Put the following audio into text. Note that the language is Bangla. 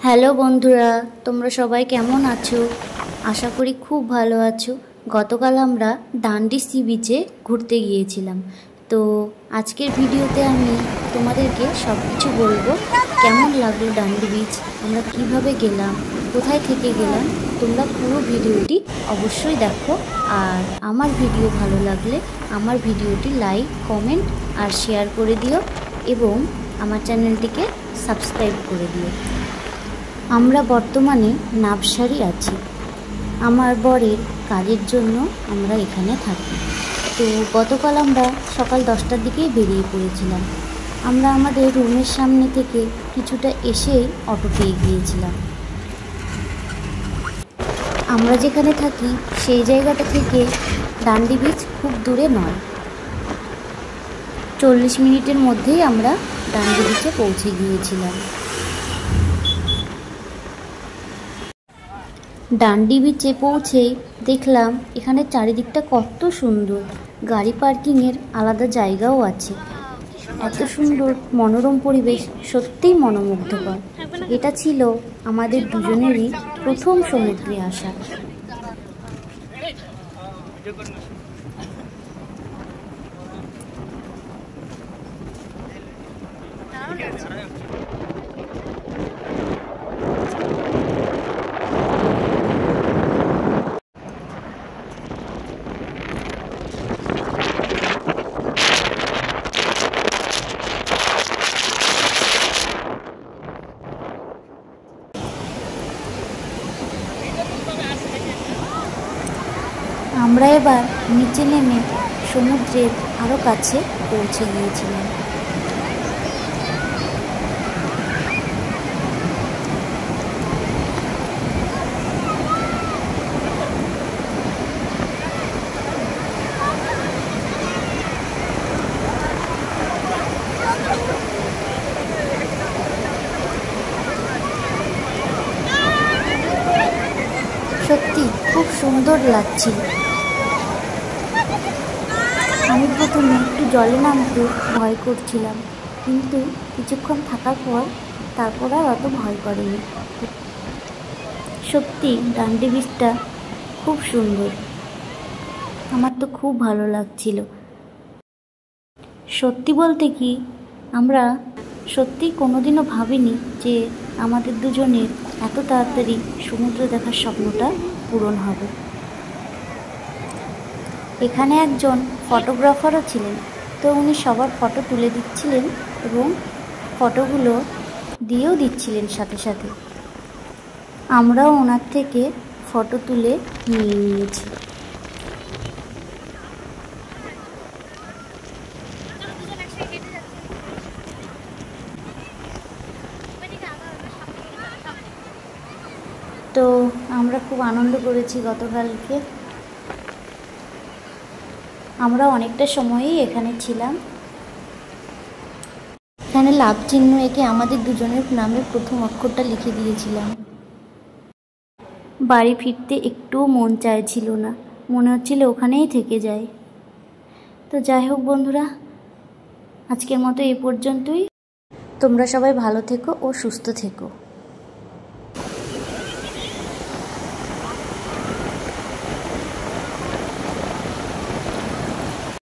হ্যালো বন্ধুরা, তোমরা সবাই কেমন আছো? আশা করি খুব ভালো আছো। গতকাল আমরা ডান্ডি সি বিচে ঘুরতে গিয়েছিলাম। তো আজকের ভিডিওতে আমি তোমাদেরকে সব কিছু বলবো। কেমন লাগলো ডান্ডি বিচ, আমরা কিভাবে গেলাম, কোথায় থেকে গেলাম, তোমরা পুরো ভিডিওটি অবশ্যই দেখো। আর আমার ভিডিও ভালো লাগলে আমার ভিডিওটি লাইক, কমেন্ট আর শেয়ার করে দিও এবং আমার চ্যানেলটিকে সাবস্ক্রাইব করে দিও। আমরা বর্তমানে নাবসারি আছি। আমার বরের কাজের জন্য আমরা এখানে থাকি। তো গতকাল আমরা সকাল 10টার দিকেই বেরিয়ে পড়েছিলাম। আমরা আমাদের রুমের সামনে থেকে কিছুটা এসেই অটো পেয়ে গিয়েছিলাম। আমরা যেখানে থাকি সেই জায়গাটা থেকে ডান্ডি বিচ খুব দূরে নয়, 40 মিনিটের মধ্যেই আমরা ডান্ডি বিচে পৌঁছে গিয়েছিলাম। ডান্ডি বিচে পৌঁছেই দেখলাম এখানে চারিদিকটা কত সুন্দর, গাড়ি পার্কিংয়ের আলাদা জায়গাও আছে। এত সুন্দর মনোরম পরিবেশ, সত্যিই মনোমুগ্ধকর। এটা ছিল আমাদের দুজনেরই প্রথম সমুদ্রে আসা। আমরা এবার নিচে নেমে সমুদ্রের আরও কাছে পৌঁছে গিয়েছিলাম। সত্যি খুব সুন্দর লাগছিল। আমি প্রথমে একটু জলে নামতে ভয় করছিলাম, কিন্তু কিছুক্ষণ থাকার পর তারপর আর অত ভয় করেনি। সত্যি ডান্ডি বিচটা খুব সুন্দর, আমার তো খুব ভালো লাগছিল। সত্যি বলতে কি, আমরা সত্যি কোনোদিনও ভাবিনি যে আমাদের দুজনের এত তাড়াতাড়ি সমুদ্র দেখার স্বপ্নটা পূরণ হবে। এখানে একজন ফটোগ্রাফারও ছিলেন, তো উনি সবার ফটো তুলে দিচ্ছিলেন এবং ফটোগুলো দিয়েও দিচ্ছিলেন সাথে সাথে। আমরাও ওনার থেকে ফটো তুলে নিয়ে নিয়েছি। তো আমরা খুব আনন্দ করেছি গতকালকে। আমরা অনেকটা সময়ই এখানে ছিলাম। এখানে লাভ চিহ্ন এঁকে আমাদের দুজনের নামের প্রথম অক্ষরটা লিখে দিয়েছিলাম। বাড়ি ফিরতে একটুও মন চাইছিল না, মনে হচ্ছিল ওখানেই থেকে যাই। তো যাই হোক বন্ধুরা, আজকের মতো এই পর্যন্তই। তোমরা সবাই ভালো থেকো ও সুস্থ থেকো।